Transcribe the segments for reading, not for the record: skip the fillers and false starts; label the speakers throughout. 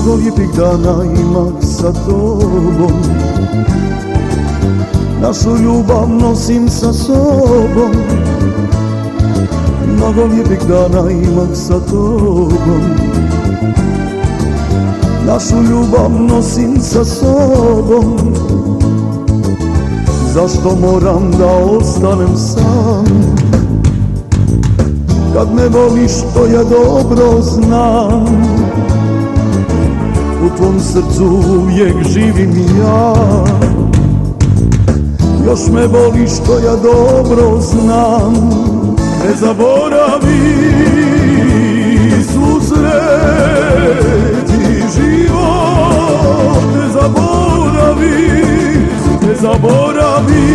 Speaker 1: Mnogo lijepih dana imam sa tobom, našu ljubav nosim sa sobom. Mnogo lijepih dana imam sa tobom, našu ljubav nosim sa sobom. Zašto moram da ostanem sam, kad me voliš to ja dobro znam. U tvom srcu uvijek živim ja, još me voliš to ja dobro znam. Ne zaboravi susret i život, ne zaboravi, ne zaboravi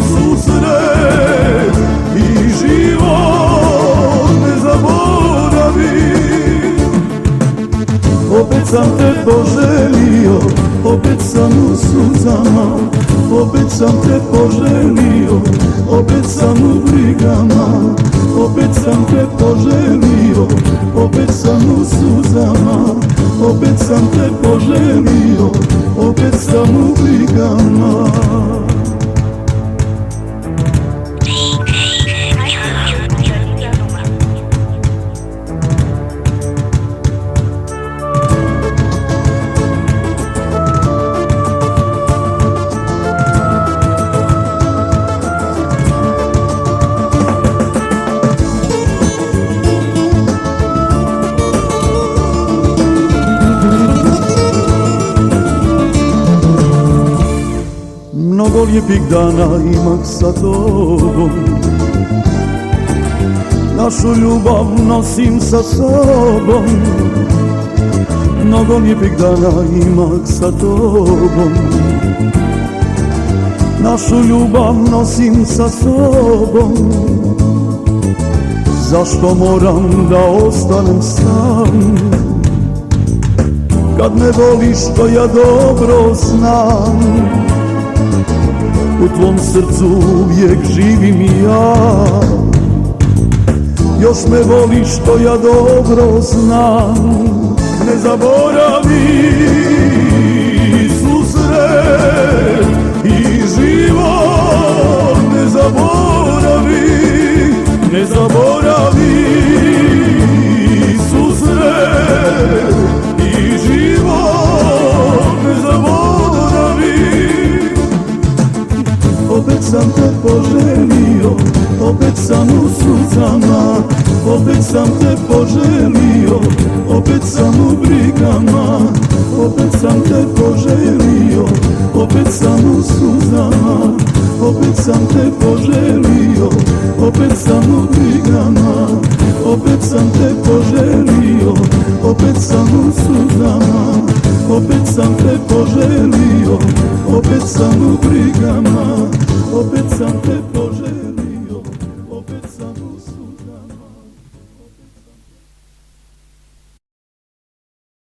Speaker 1: susret i život, ne zaboravi. Opet sam te poželio, opet sam u suzama, opet sam te poželio, opet sam u brigama, opet sam te poželio, opet sam u suzama, opet sam te poželio, opet sam u brigama. Mnogo lijepih dana imam sa tobom, našu ljubav nosim sa sobom. Mnogo lijepih dana imam sa tobom, našu ljubav nosim sa sobom. Zašto moram da ostanem sam, kad me voliš to ja dobro znam. U tvom srcu uvijek živim ja, još me voliš to ja dobro znam. Ne zaboravi susret i život, ne zaboravi, ne zaboravi susret i život, ne zaboravi. Opet sam te poželio, opet sam u suzama, opet sam te poželio, opet sam u brigama, opet sam te poželio, opet sam u suzama, opet sam te poželio, opet sam u brigama, opet sam te poželio, opet sam u suzama, opet sam te poželio, opet sam u brigama.